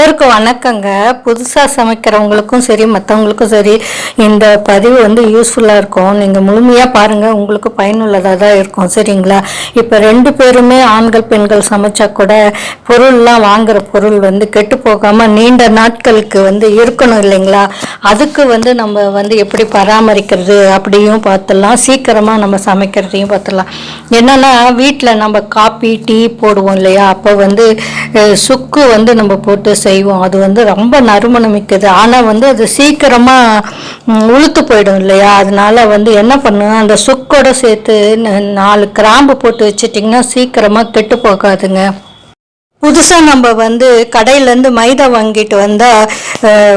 எல்லோருக்கும் வணக்கங்க. புதுசாக சமைக்கிறவங்களுக்கும் சரி மற்றவங்களுக்கும் சரி இந்த பதிவு வந்து யூஸ்ஃபுல்லாக இருக்கும். நீங்கள் முழுமையாக பாருங்கள், உங்களுக்கு பயனுள்ளதாக தான் இருக்கும். சரிங்களா? இப்போ 2 பேருமே ஆண்கள் பெண்கள் சமைச்சா கூட பொருள்லாம் வாங்குகிற பொருள் வந்து கெட்டு போகாமல் நீண்ட நாட்களுக்கு வந்து இருக்கணும் இல்லைங்களா? அதுக்கு வந்து நம்ம வந்து எப்படி பராமரிக்கிறது அப்படியும் பார்த்துடலாம், சீக்கிரமாக நம்ம சமைக்கிறதையும் பார்த்துடலாம். என்னென்னா வீட்டில் நம்ம காப்பி டீ போடுவோம் இல்லையா, அப்போ வந்து சுக்கு வந்து நம்ம போட்டு செய்வோம். அது வந்து ரொம்ப நறுமணம் மிக்கது. ஆனால் வந்து அது சீக்கிரமாக உளுத்து போயிடும் இல்லையா? அதனால வந்து என்ன பண்ணுவோம், அந்த சுக்கோட சேர்த்து 4 கிராம்பு போட்டு வச்சிட்டிங்கன்னா சீக்கிரமாக கெட்டு போகாதுங்க. புதுசாக நம்ம வந்து கடையிலேருந்து மைதா வாங்கிட்டு வந்தால்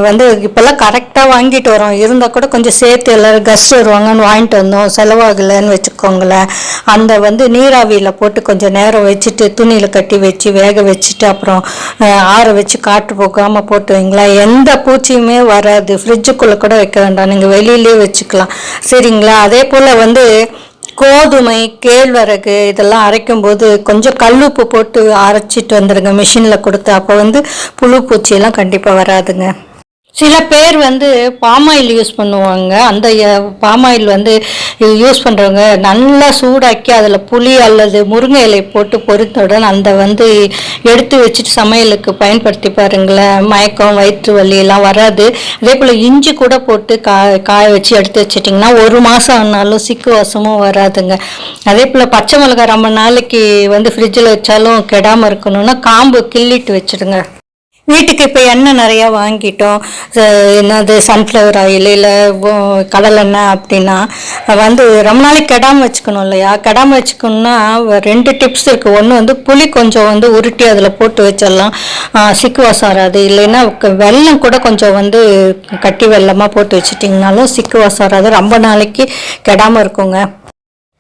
வந்து இப்போல்லாம் கரெக்டாக வாங்கிட்டு வரோம். இருந்தால் கூட கொஞ்சம் சேர்த்து எல்லோரும் கஸ்ட் வருவாங்கன்னு வாங்கிட்டு வந்தோம், செலவாகலைன்னு வச்சுக்கோங்களேன். அந்த வந்து நீராவியில் போட்டு கொஞ்சம் நேரம் வச்சுட்டு துணியில் கட்டி வச்சு வேக வச்சுட்டு அப்புறம் ஆற வச்சு காற்று போகாமல் போட்டு வைங்களா, எந்த பூச்சியுமே வராது. ஃப்ரிட்ஜுக்குள்ளே கூட வைக்க வேண்டாம், நீங்கள் வெளியிலே வச்சுக்கலாம். சரிங்களா? அதே போல் வந்து கோதுமை கேழ்வரகு இதெல்லாம் அரைக்கும்போது கொஞ்சம் கல்லுப்பு போட்டு அரைச்சிட்டு வந்துடுங்க மிஷினில் கொடுத்து. அப்போ வந்து புழு பூச்சியெல்லாம் கண்டிப்பாக வராதுங்க. சில பேர் வந்து பாமாயில் யூஸ் பண்ணுவாங்க. அந்த பாமாயில் வந்து யூஸ் பண்ணுறவங்க நல்லா சூடாக்கி அதில் புளி அல்லது முருங்கை இலை போட்டு பொரித்தவுடன் அந்த வந்து எடுத்து வச்சுட்டு சமையலுக்கு பயன்படுத்தி பாருங்களேன், மயக்கம் வயிற்று வலி எல்லாம் வராது. அதே போல் இஞ்சி கூட போட்டு காய வச்சு எடுத்து வச்சிட்டிங்கன்னா 1 மாதம் ஆனாலும் சிக்கு வாசமும் வராதுங்க. அதே போல் பச்சை மிளகாய் ரொம்ப நாளைக்கு வந்து ஃப்ரிட்ஜில் வச்சாலும் கெடாமல் இருக்கணும்னா காம்பு கிள்ளிட்டு வச்சுடுங்க. வீட்டுக்கு இப்போ எண்ணெய் நிறையா வாங்கிட்டோம், என்னது சன்ஃப்ளவர் ஆயில் இல்லை கடலெண்ணெய் அப்படின்னா வந்து ரொம்ப நாளைக்கு கெடாமல் வச்சுக்கணும் இல்லையா? கெடாமல் வச்சுக்கணுன்னா 2 டிப்ஸ் இருக்குது. ஒன்று வந்து புளி கொஞ்சம் வந்து உருட்டி அதில் போட்டு வச்சிடலாம், சிக்கு வாசம் வராது. இல்லைன்னா வெல்லம் கூட கொஞ்சம் வந்து கட்டி வெல்லமாக போட்டு வச்சுட்டிங்கனாலும் சிக்கு வாசம் வராது, ரொம்ப நாளைக்கு கெடாமல் இருக்குங்க.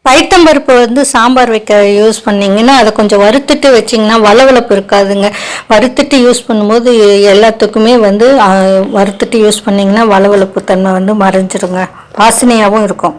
பைத்தம்பருப்பு வந்து சாம்பார் வைக்க யூஸ் பண்ணிங்கன்னா அதை கொஞ்சம் வறுத்துட்டு வச்சிங்கன்னா வளவளப்பு இருக்காதுங்க. வறுத்துட்டு யூஸ் பண்ணும்போது எல்லாத்துக்குமே வந்து வறுத்துட்டு யூஸ் பண்ணிங்கன்னா வளவளப்பு தன்மை வந்து மறைஞ்சிருங்க, வாசனையாகவும் இருக்கும்.